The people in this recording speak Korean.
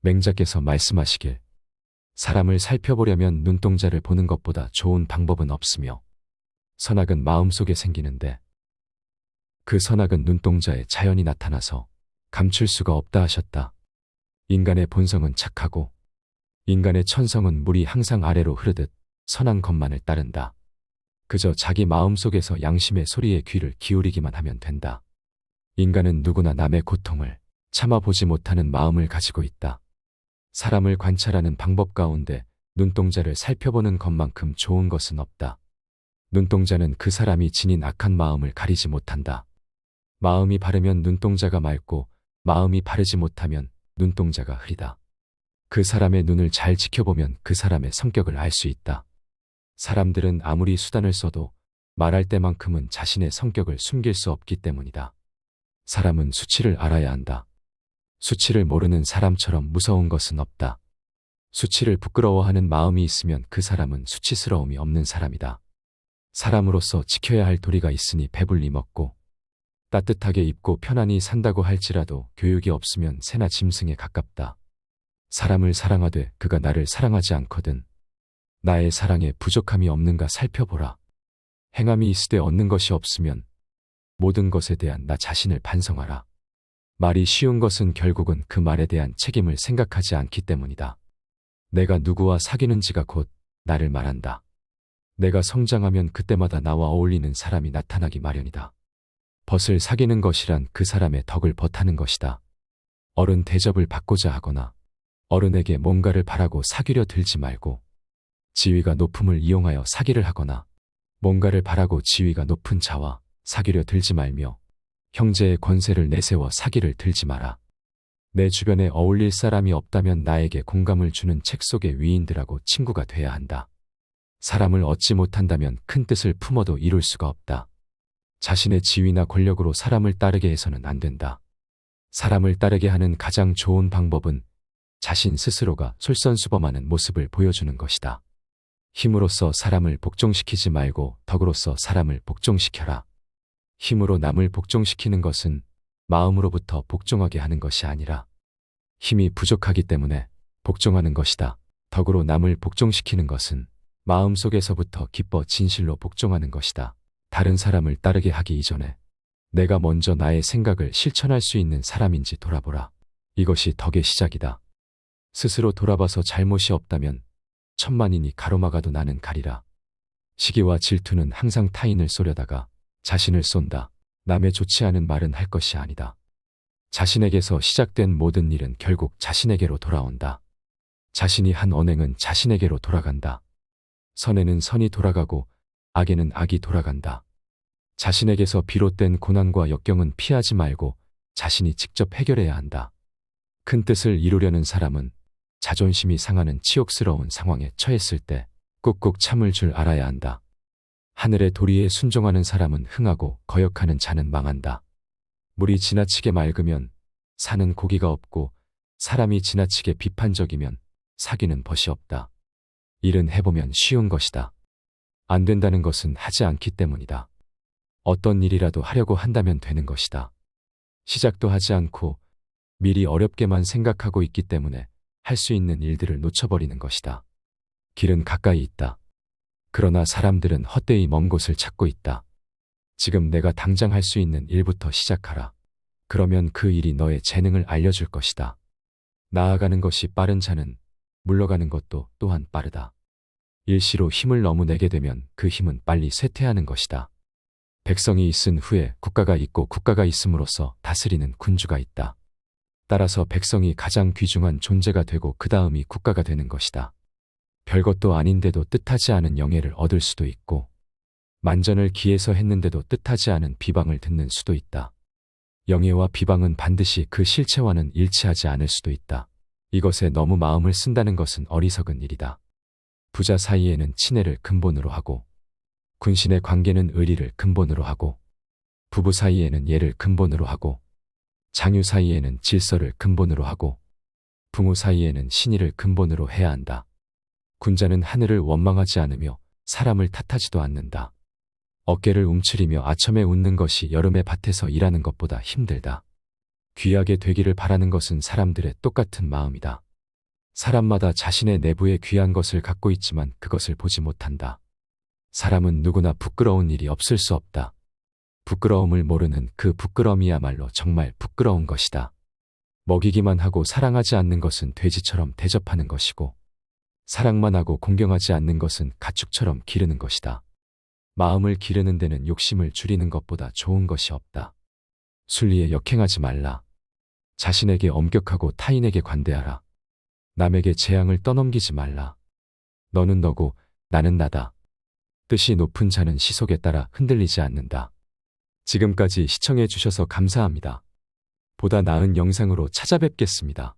맹자께서 말씀하시길 사람을 살펴보려면 눈동자를 보는 것보다 좋은 방법은 없으며 선악은 마음속에 생기는데 그 선악은 눈동자에 자연히 나타나서 감출 수가 없다 하셨다. 인간의 본성은 착하고 인간의 천성은 물이 항상 아래로 흐르듯 선한 것만을 따른다. 그저 자기 마음속에서 양심의 소리에 귀를 기울이기만 하면 된다. 인간은 누구나 남의 고통을 참아보지 못하는 마음을 가지고 있다. 사람을 관찰하는 방법 가운데 눈동자를 살펴보는 것만큼 좋은 것은 없다. 눈동자는 그 사람이 지닌 악한 마음을 가리지 못한다. 마음이 바르면 눈동자가 맑고 마음이 바르지 못하면 눈동자가 흐리다. 그 사람의 눈을 잘 지켜보면 그 사람의 성격을 알 수 있다. 사람들은 아무리 수단을 써도 말할 때만큼은 자신의 성격을 숨길 수 없기 때문이다. 사람은 수치를 알아야 한다. 수치를 모르는 사람처럼 무서운 것은 없다. 수치를 부끄러워하는 마음이 있으면 그 사람은 수치스러움이 없는 사람이다. 사람으로서 지켜야 할 도리가 있으니 배불리 먹고 따뜻하게 입고 편안히 산다고 할지라도 교육이 없으면 새나 짐승에 가깝다. 사람을 사랑하되 그가 나를 사랑하지 않거든 나의 사랑에 부족함이 없는가 살펴보라. 행함이 있으되 얻는 것이 없으면 모든 것에 대한 나 자신을 반성하라. 말이 쉬운 것은 결국은 그 말에 대한 책임을 생각하지 않기 때문이다. 내가 누구와 사귀는지가 곧 나를 말한다. 내가 성장하면 그때마다 나와 어울리는 사람이 나타나기 마련이다. 벗을 사귀는 것이란 그 사람의 덕을 벗하는 것이다. 어른 대접을 받고자 하거나 어른에게 뭔가를 바라고 사귀려 들지 말고 지위가 높음을 이용하여 사기를 하거나 뭔가를 바라고 지위가 높은 자와 사귀려 들지 말며 형제의 권세를 내세워 사기를 들지 마라. 내 주변에 어울릴 사람이 없다면 나에게 공감을 주는 책 속의 위인들하고 친구가 돼야 한다. 사람을 얻지 못한다면 큰 뜻을 품어도 이룰 수가 없다. 자신의 지위나 권력으로 사람을 따르게 해서는 안 된다. 사람을 따르게 하는 가장 좋은 방법은 자신 스스로가 솔선수범하는 모습을 보여주는 것이다. 힘으로써 사람을 복종시키지 말고 덕으로써 사람을 복종시켜라. 힘으로 남을 복종시키는 것은 마음으로부터 복종하게 하는 것이 아니라 힘이 부족하기 때문에 복종하는 것이다. 덕으로 남을 복종시키는 것은 마음속에서부터 기뻐 진실로 복종하는 것이다. 다른 사람을 따르게 하기 이전에 내가 먼저 나의 생각을 실천할 수 있는 사람인지 돌아보라. 이것이 덕의 시작이다. 스스로 돌아봐서 잘못이 없다면 천만인이 가로막아도 나는 가리라. 시기와 질투는 항상 타인을 쏘려다가 자신을 쏜다. 남의 좋지 않은 말은 할 것이 아니다. 자신에게서 시작된 모든 일은 결국 자신에게로 돌아온다. 자신이 한 언행은 자신에게로 돌아간다. 선에는 선이 돌아가고 악에는 악이 돌아간다. 자신에게서 비롯된 고난과 역경은 피하지 말고 자신이 직접 해결해야 한다. 큰 뜻을 이루려는 사람은 자존심이 상하는 치욕스러운 상황에 처했을 때 꾹꾹 참을 줄 알아야 한다. 하늘의 도리에 순종하는 사람은 흥하고 거역하는 자는 망한다. 물이 지나치게 맑으면 산은 고기가 없고 사람이 지나치게 비판적이면 사귀는 벗이 없다. 일은 해보면 쉬운 것이다. 안 된다는 것은 하지 않기 때문이다. 어떤 일이라도 하려고 한다면 되는 것이다. 시작도 하지 않고 미리 어렵게만 생각하고 있기 때문에 할 수 있는 일들을 놓쳐버리는 것이다. 길은 가까이 있다. 그러나 사람들은 헛되이 먼 곳을 찾고 있다. 지금 내가 당장 할 수 있는 일부터 시작하라. 그러면 그 일이 너의 재능을 알려줄 것이다. 나아가는 것이 빠른 자는 물러가는 것도 또한 빠르다. 일시로 힘을 너무 내게 되면 그 힘은 빨리 쇠퇴하는 것이다. 백성이 있은 후에 국가가 있고 국가가 있음으로써 다스리는 군주가 있다. 따라서 백성이 가장 귀중한 존재가 되고 그 다음이 국가가 되는 것이다. 별것도 아닌데도 뜻하지 않은 영예를 얻을 수도 있고 만전을 기해서 했는데도 뜻하지 않은 비방을 듣는 수도 있다. 영예와 비방은 반드시 그 실체와는 일치하지 않을 수도 있다. 이것에 너무 마음을 쓴다는 것은 어리석은 일이다. 부자 사이에는 친애를 근본으로 하고 군신의 관계는 의리를 근본으로 하고 부부 사이에는 예를 근본으로 하고 장유 사이에는 질서를 근본으로 하고 부모 사이에는 신의를 근본으로 해야 한다. 군자는 하늘을 원망하지 않으며 사람을 탓하지도 않는다. 어깨를 움츠리며 아첨에 웃는 것이 여름의 밭에서 일하는 것보다 힘들다. 귀하게 되기를 바라는 것은 사람들의 똑같은 마음이다. 사람마다 자신의 내부에 귀한 것을 갖고 있지만 그것을 보지 못한다. 사람은 누구나 부끄러운 일이 없을 수 없다. 부끄러움을 모르는 그 부끄러움이야말로 정말 부끄러운 것이다. 먹이기만 하고 사랑하지 않는 것은 돼지처럼 대접하는 것이고, 사랑만 하고 공경하지 않는 것은 가축처럼 기르는 것이다. 마음을 기르는 데는 욕심을 줄이는 것보다 좋은 것이 없다. 순리에 역행하지 말라. 자신에게 엄격하고 타인에게 관대하라. 남에게 재앙을 떠넘기지 말라. 너는 너고 나는 나다. 뜻이 높은 자는 시속에 따라 흔들리지 않는다. 지금까지 시청해 주셔서 감사합니다. 보다 나은 영상으로 찾아뵙겠습니다.